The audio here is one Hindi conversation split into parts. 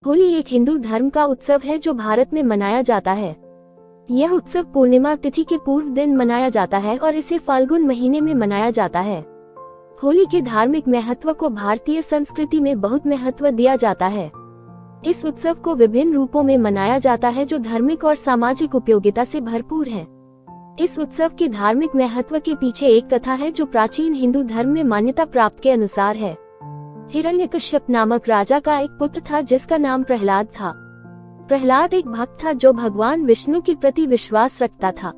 होली एक हिंदू धर्म का उत्सव है जो भारत में मनाया जाता है। यह उत्सव पूर्णिमा तिथि के पूर्व दिन मनाया जाता है और इसे फाल्गुन महीने में मनाया जाता है। होली के धार्मिक महत्व को भारतीय संस्कृति में बहुत महत्व दिया जाता है। इस उत्सव को विभिन्न रूपों में मनाया जाता है जो धार्मिक और सामाजिक उपयोगिता से भरपूर है। इस उत्सव के धार्मिक महत्व के पीछे एक कथा है जो प्राचीन हिंदू धर्म में मान्यता प्राप्त के अनुसार है। हिरण्यकश्यप नामक राजा का एक पुत्र था जिसका नाम प्रहलाद था। प्रहलाद एक भक्त था जो भगवान विष्णु के प्रति विश्वास रखता था,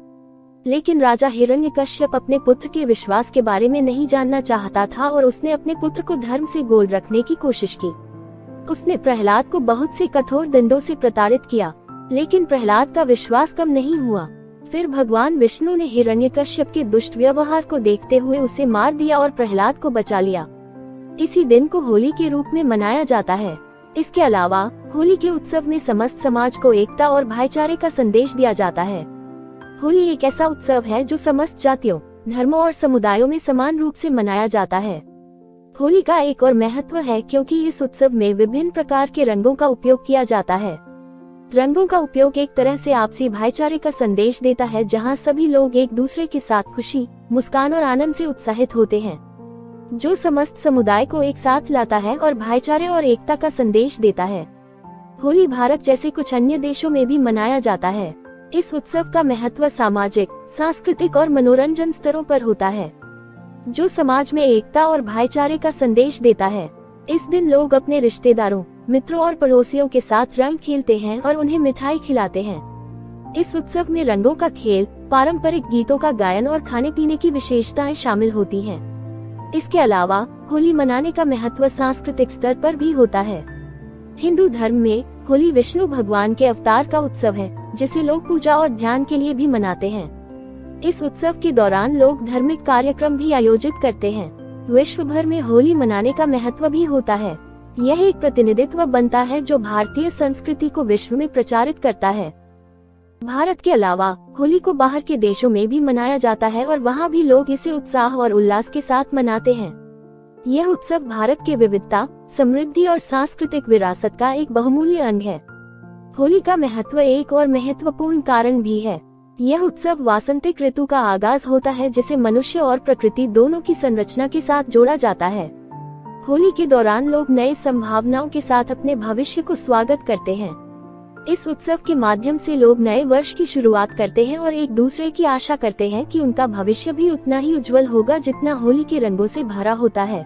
लेकिन राजा हिरण्यकश्यप अपने पुत्र के विश्वास के बारे में नहीं जानना चाहता था और उसने अपने पुत्र को धर्म से गोल रखने की कोशिश की। उसने प्रहलाद को बहुत से कठोर दंडों से प्रताड़ित किया, लेकिन प्रहलाद का विश्वास कम नहीं हुआ। फिर भगवान विष्णु ने हिरण्यकश्यप के दुष्ट व्यवहार को देखते हुए उसे मार दिया और प्रहलाद को बचा लिया। इसी दिन को होली के रूप में मनाया जाता है। इसके अलावा होली के उत्सव में समस्त समाज को एकता और भाईचारे का संदेश दिया जाता है। होली एक ऐसा उत्सव है जो समस्त जातियों, धर्मों और समुदायों में समान रूप से मनाया जाता है। होली का एक और महत्व है क्योंकि इस उत्सव में विभिन्न प्रकार के रंगों का उपयोग किया जाता है। रंगों का उपयोग एक तरह से आपसी भाईचारे का संदेश देता है, जहां सभी लोग एक दूसरे के साथ खुशी, मुस्कान और आनंद से उत्साहित होते हैं, जो समस्त समुदाय को एक साथ लाता है और भाईचारे और एकता का संदेश देता है। होली भारत जैसे कुछ अन्य देशों में भी मनाया जाता है। इस उत्सव का महत्व सामाजिक, सांस्कृतिक और मनोरंजन स्तरों पर होता है, जो समाज में एकता और भाईचारे का संदेश देता है। इस दिन लोग अपने रिश्तेदारों, मित्रों और पड़ोसियों के साथ रंग खेलते हैं और उन्हें मिठाई खिलाते हैं। इस उत्सव में रंगों का खेल, पारंपरिक गीतों का गायन और खाने पीने की विशेषताएं शामिल होती हैं। इसके अलावा होली मनाने का महत्व सांस्कृतिक स्तर पर भी होता है। हिंदू धर्म में होली विष्णु भगवान के अवतार का उत्सव है, जिसे लोग पूजा और ध्यान के लिए भी मनाते हैं। इस उत्सव के दौरान लोग धार्मिक कार्यक्रम भी आयोजित करते हैं। विश्व भर में होली मनाने का महत्व भी होता है। यह एक प्रतिनिधित्व बनता है जो भारतीय संस्कृति को विश्व में प्रचारित करता है। भारत के अलावा होली को बाहर के देशों में भी मनाया जाता है और वहाँ भी लोग इसे उत्साह और उल्लास के साथ मनाते हैं। यह उत्सव भारत के विविधता, समृद्धि और सांस्कृतिक विरासत का एक बहुमूल्य अंग है। होली का महत्व एक और महत्वपूर्ण कारण भी है। यह उत्सव वासंतिक ऋतु का आगाज होता है, जिसे मनुष्य और प्रकृति दोनों की संरचना के साथ जोड़ा जाता है। होली के दौरान लोग नए संभावनाओं के साथ अपने भविष्य को स्वागत करते हैं। इस उत्सव के माध्यम से लोग नए वर्ष की शुरुआत करते हैं और एक दूसरे की आशा करते हैं कि उनका भविष्य भी उतना ही उज्जवल होगा जितना होली के रंगों से भरा होता है।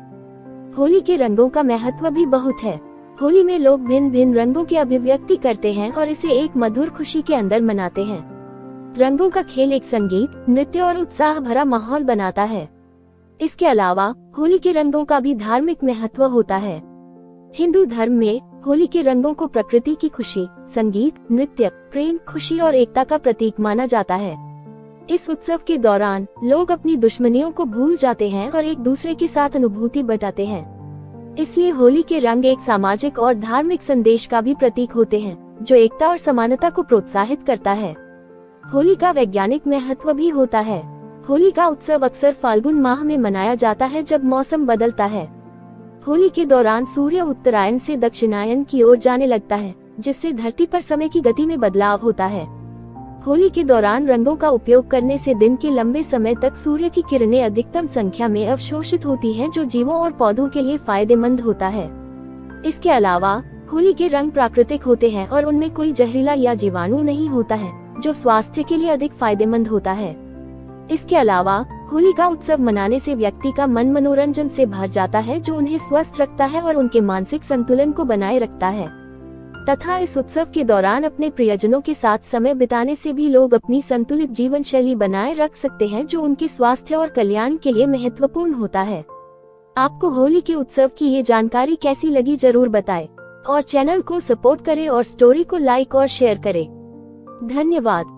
होली के रंगों का महत्व भी बहुत है। होली में लोग भिन्न भिन्न रंगों की अभिव्यक्ति करते हैं और इसे एक मधुर खुशी के अंदर मनाते हैं। रंगों का खेल एक संगीत, नृत्य और उत्साह भरा माहौल बनाता है। इसके अलावा होली के रंगों का भी धार्मिक महत्व होता है। हिंदू धर्म में होली के रंगों को प्रकृति की खुशी, संगीत, नृत्य, प्रेम, खुशी और एकता का प्रतीक माना जाता है। इस उत्सव के दौरान लोग अपनी दुश्मनियों को भूल जाते हैं और एक दूसरे के साथ अनुभूति बंटाते हैं। इसलिए होली के रंग एक सामाजिक और धार्मिक संदेश का भी प्रतीक होते हैं, जो एकता और समानता को प्रोत्साहित करता है। होली का वैज्ञानिक महत्व भी होता है। होली का उत्सव अक्सर फाल्गुन माह में मनाया जाता है, जब मौसम बदलता है। होली के दौरान सूर्य उत्तरायण से दक्षिणायन की ओर जाने लगता है, जिससे धरती पर समय की गति में बदलाव होता है। होली के दौरान रंगों का उपयोग करने से दिन के लंबे समय तक सूर्य की किरणें अधिकतम संख्या में अवशोषित होती हैं, जो जीवों और पौधों के लिए फायदेमंद होता है। इसके अलावा होली के रंग प्राकृतिक होते हैं और उनमें कोई जहरीला या जीवाणु नहीं होता है, जो स्वास्थ्य के लिए अधिक फायदेमंद होता है। इसके अलावा होली का उत्सव मनाने से व्यक्ति का मन मनोरंजन से भर जाता है, जो उन्हें स्वस्थ रखता है और उनके मानसिक संतुलन को बनाए रखता है। तथा इस उत्सव के दौरान अपने प्रियजनों के साथ समय बिताने से भी लोग अपनी संतुलित जीवन शैली बनाए रख सकते हैं, जो उनके स्वास्थ्य और कल्याण के लिए महत्वपूर्ण होता है। आपको होली के उत्सव की ये जानकारी कैसी लगी जरूर बताएं और चैनल को सपोर्ट करें और स्टोरी को लाइक और शेयर करें। धन्यवाद।